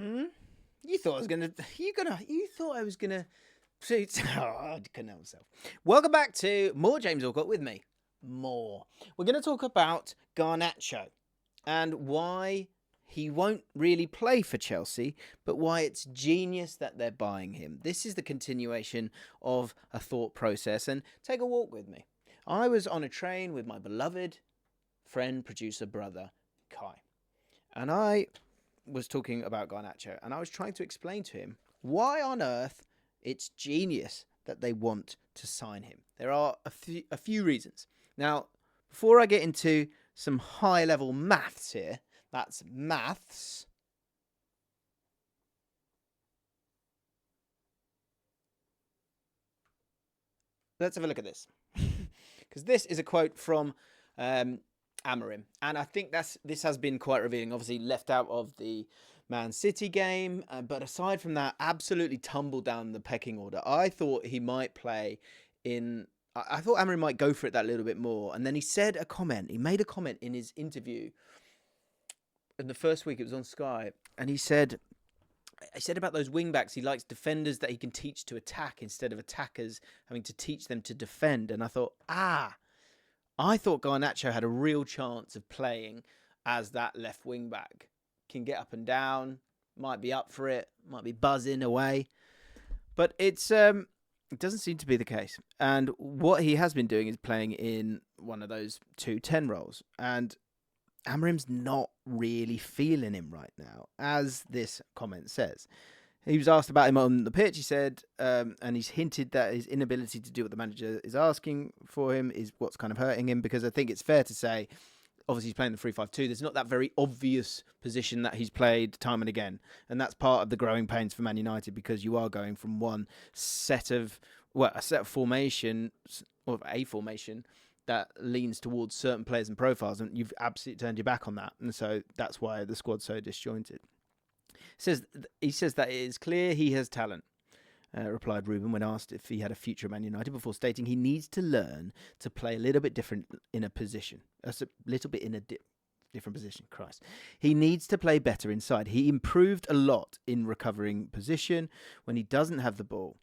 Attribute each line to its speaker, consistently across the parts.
Speaker 1: You thought I was gonna. You thought I was gonna. Oh, I couldn't help myself. Welcome back to more James Allcott with me. More. We're going to talk about Garnacho and why he won't really play for Chelsea, but why it's genius that they're buying him. This is the continuation of a thought process. And take a walk with me. I was on a train with my beloved friend, producer, brother, Kai. And I was talking about Garnacho, and I was trying to explain to him why on earth it's genius that they want to sign him. There are a few reasons. Now, before I get into some high-level maths here, that's maths. Let's have a look at this. Because this is a quote from Amorim. And I think this has been quite revealing. Obviously, left out of the Man City game. But aside from that, absolutely tumbled down the pecking order. I thought he might play in... I thought Amorim might go for it that little bit more. And then he said a comment. He made a comment in his interview. In the first week, it was on Sky. And he said about those wing-backs, he likes defenders that he can teach to attack instead of attackers having to teach them to defend. And I thought, I thought Garnacho had a real chance of playing as that left wing-back. Can get up and down, might be up for it, might be buzzing away. But it doesn't seem to be the case. And what he has been doing is playing in one of those 2-10 roles. And Amorim's not really feeling him right now, as this comment says. He was asked about him on the pitch. He said, and he's hinted that his inability to do what the manager is asking for him is what's kind of hurting him, because I think it's fair to say, obviously he's playing the 3-5-2. There's not that very obvious position that he's played time and again. And that's part of the growing pains for Man United, because you are going from one set of, a set of formation, or a formation, that leans towards certain players and profiles, and you've absolutely turned your back on that. And so that's why the squad's so disjointed. He says that it is clear he has talent, replied Ruben when asked if he had a future at Man United, before stating he needs to learn to play a little bit different in a position. That's a little bit in a different position, Christ. He needs to play better inside. He improved a lot in recovering position when he doesn't have the ball.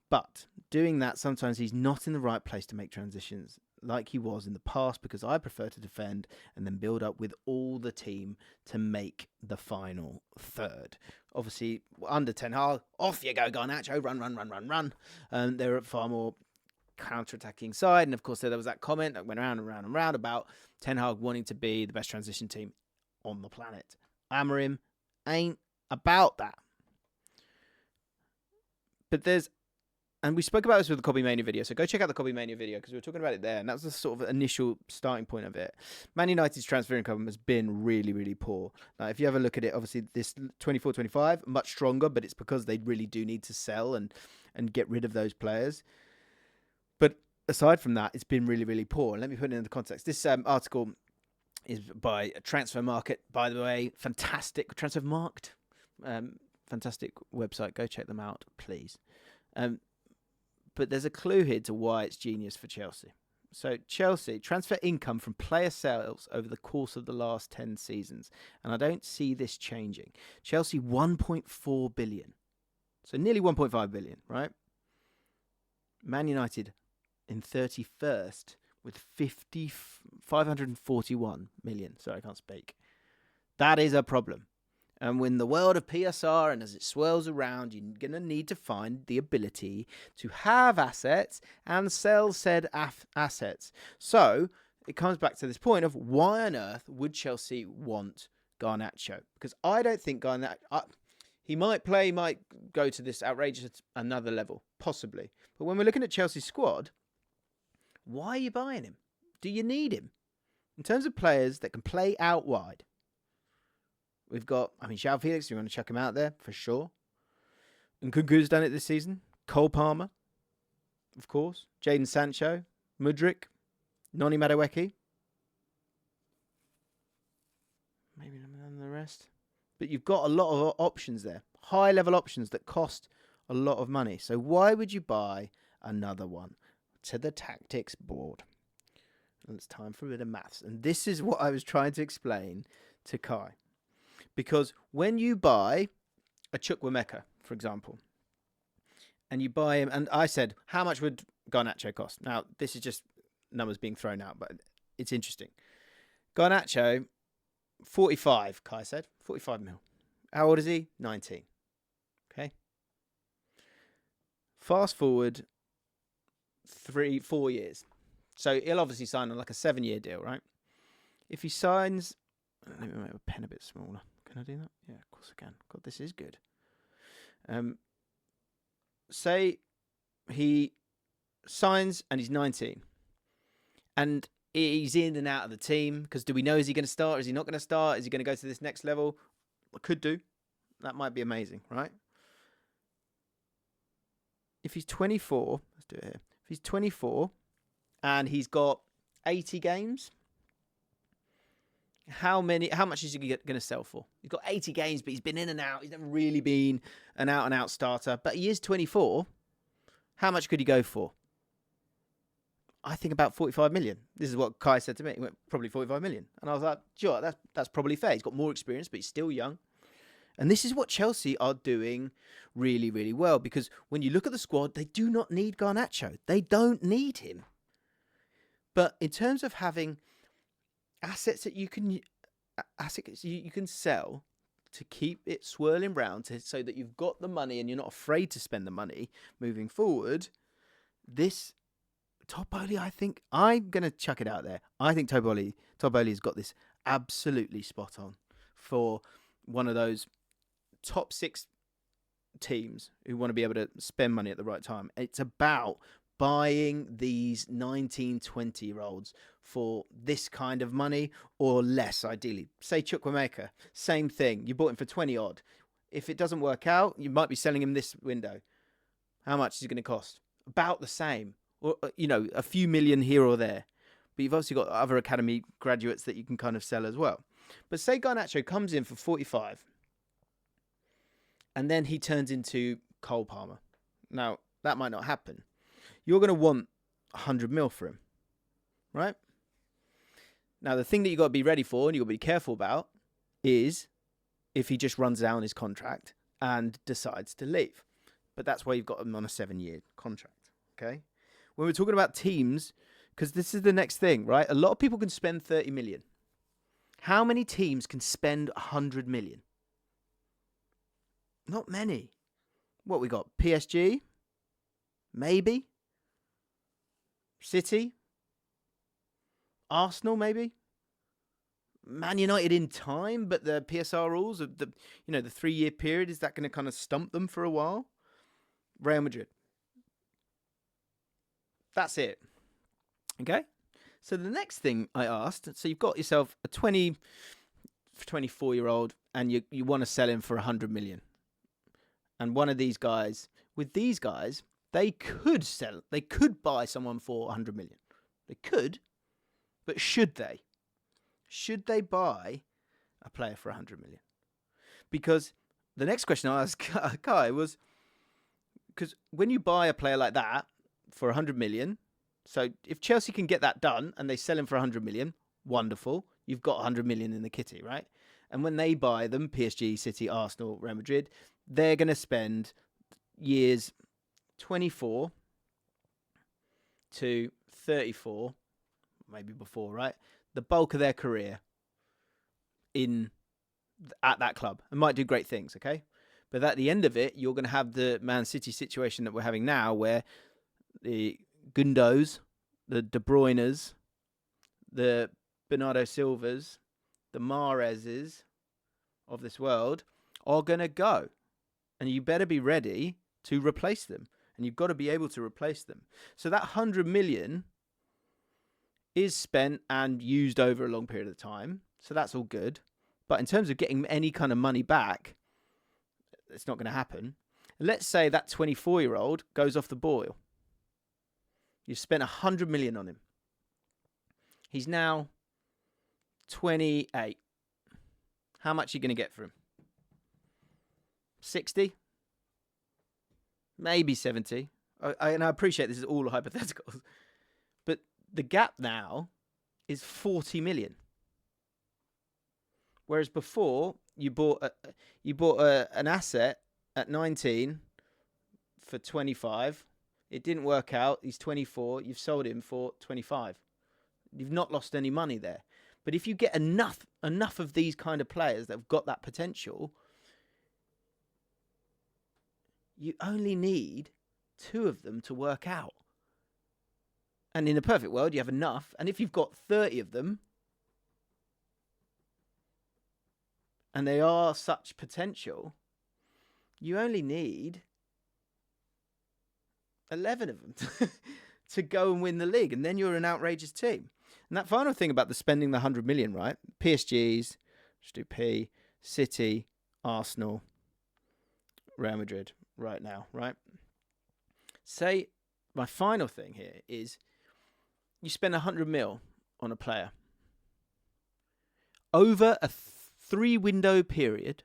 Speaker 1: But doing that, sometimes he's not in the right place to make transitions like he was in the past, because I prefer to defend and then build up with all the team to make the final third. Obviously, under Ten Hag, off you go, Garnacho, run. They're a far more counter-attacking side. And of course, there was that comment that went round and round and round about Ten Hag wanting to be the best transition team on the planet. Amorim ain't about that. But and we spoke about this with the Copy Mania video, so go check out the Copy Mania video, because we were talking about it there, and that was the sort of initial starting point of it. Man United's transfer income has been really, really poor. Now, if you have a look at it, obviously this 24-25, much stronger, but it's because they really do need to sell and get rid of those players. But aside from that, it's been really, really poor. And let me put it into context. This article is by Transfer Market, by the way. Fantastic. Transfer Market. Fantastic website. Go check them out, please. But there's a clue here to why it's genius for Chelsea. So Chelsea, transfer income from player sales over the course of the last 10 seasons. And I don't see this changing. Chelsea, 1.4 billion. So nearly 1.5 billion, right? Man United in 31st with 541 million. Sorry, I can't speak. That is a problem. And when the world of PSR and as it swirls around, you're going to need to find the ability to have assets and sell said assets. So it comes back to this point of why on earth would Chelsea want Garnacho? Because I don't think Garnacho... he might go to this outrageous another level, possibly. But when we're looking at Chelsea's squad, why are you buying him? Do you need him? In terms of players that can play out wide, we've got, João Felix, you want to chuck him out there for sure. And Nkunku's done it this season. Cole Palmer, of course. Jadon Sancho, Mudryk, Noni Madueke. Maybe none of the rest. But you've got a lot of options there. High-level options that cost a lot of money. So why would you buy another one? To the tactics board. And it's time for a bit of maths. And this is what I was trying to explain to Kai. Because when you buy a Chukwuemeka, for example, and you buy him, and I said, how much would Garnacho cost? Now, this is just numbers being thrown out, but it's interesting. Garnacho, 45, Kai said. 45 mil. How old is he? 19. Okay. Fast forward 3-4 years. So he'll obviously sign on like a 7-year deal, right? If he signs... Let me make my pen a bit smaller. Can I do that? Yeah, of course I can. God, this is good. Say he signs and he's 19. And he's in and out of the team. Because do we know, is he going to start? Is he not going to start? Is he going to go to this next level? Could do. That might be amazing, right? If he's 24, let's do it here. If he's 24 and he's got 80 games, how much is he going to sell for? He's got 80 games, but he's been in and out. He's never really been an out-and-out starter. But he is 24. How much could he go for? I think about 45 million. This is what Kai said to me. He went, probably 45 million. And I was like, sure, that's probably fair. He's got more experience, but he's still young. And this is what Chelsea are doing really, really well. Because when you look at the squad, they do not need Garnacho. They don't need him. But in terms of having assets that you can sell to keep it swirling round so that you've got the money and you're not afraid to spend the money moving forward, this Topoli, I think, I'm going to chuck it out there. I think Topoli's got this absolutely spot on for one of those top 6 teams who want to be able to spend money at the right time. It's about buying these 19, 20-year-olds for this kind of money or less, ideally. Say Chukwuemeka, same thing. You bought him for 20 odd. If it doesn't work out, you might be selling him this window. How much is he going to cost? About the same. Or, a few million here or there. But you've obviously got other academy graduates that you can kind of sell as well. But say Garnacho comes in for 45 and then he turns into Cole Palmer. Now, that might not happen. You're going to want 100 mil for him, right? Now, the thing that you've got to be ready for and you've got to be careful about is if he just runs down his contract and decides to leave. But that's why you've got him on a 7-year contract, okay? When we're talking about teams, because this is the next thing, right? A lot of people can spend 30 million. How many teams can spend 100 million? Not many. What we got? PSG? Maybe? City? Arsenal, maybe? Man United in time, but the PSR rules of the 3-year period, is that going to kind of stump them for a while? Real Madrid. That's it. Okay? So the next thing I asked, so you've got yourself a 24-year-old and you want to sell him for 100 million. And one of these guys, with these guys, they could buy someone for 100 million. They could, but should they? Should they buy a player for 100 million? Because the next question I asked Kai was, because when you buy a player like that for 100 million, so if Chelsea can get that done and they sell him for 100 million, wonderful. You've got 100 million in the kitty, right? And when they buy them, PSG, City, Arsenal, Real Madrid, they're going to spend years 24 to 34, maybe before, right? The bulk of their career at that club and might do great things, okay? But at the end of it, you're going to have the Man City situation that we're having now where the Gundos, the De Bruynes, the Bernardo Silvas, the Mahrezes of this world are going to go. And you better be ready to replace them. And you've got to be able to replace them. So that 100 million is spent and used over a long period of time. So that's all good. But in terms of getting any kind of money back, it's not going to happen. Let's say that 24-year-old goes off the boil. You've spent 100 million on him. He's now 28. How much are you going to get for him? 60? Maybe 70. And I appreciate this is all hypotheticals. But the gap now is 40 million. Whereas before, you bought an asset at 19 for 25. It didn't work out. He's 24. You've sold him for 25. You've not lost any money there. But if you get enough of these kind of players that have got that potential, you only need 2 of them to work out. And in a perfect world, you have enough. And if you've got 30 of them, and they are such potential, you only need 11 of them to go and win the league. And then you're an outrageous team. And that final thing about the spending the 100 million, right? PSG's, just do P, City, Arsenal, Real Madrid right now, right? Say, my final thing here is you spend 100 mil on a player. Over a 3-window period,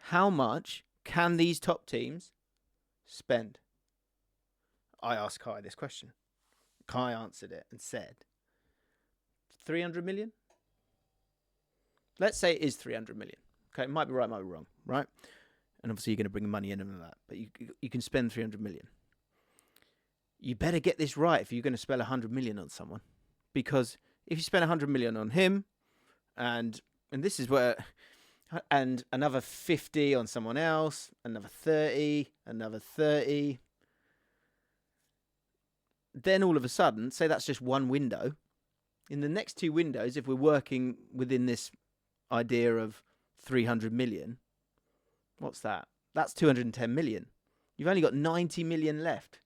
Speaker 1: how much can these top teams spend? I asked Kai this question. Kai answered it and said, 300 million? Let's say it is 300 million. Okay, it might be right, might be wrong, right? And obviously you're going to bring money in and that, but you can spend 300 million. You better get this right if you're going to spend 100 million on someone. Because if you spend 100 million on him, and this is where, and another 50 on someone else, another 30, then all of a sudden, say that's just one window. In the next 2 windows, if we're working within this idea of 300 million, what's that? That's 210 million. You've only got 90 million left.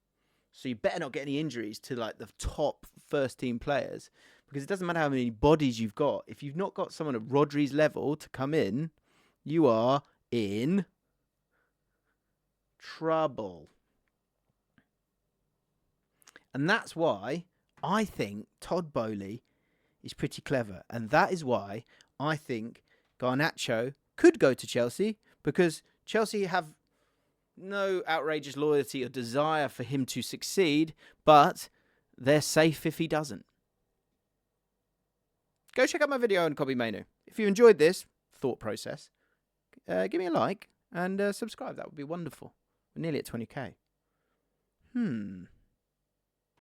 Speaker 1: So you better not get any injuries to like the top first team players, because it doesn't matter how many bodies you've got. If you've not got someone at Rodri's level to come in, you are in trouble. And that's why I think Todd Boehly is pretty clever. And that is why I think Garnacho could go to Chelsea, because Chelsea have no outrageous loyalty or desire for him to succeed, but they're safe if he doesn't. Go check out my video on Kobbie Mainoo. If you enjoyed this thought process, give me a like and subscribe. That would be wonderful. We're nearly at 20k.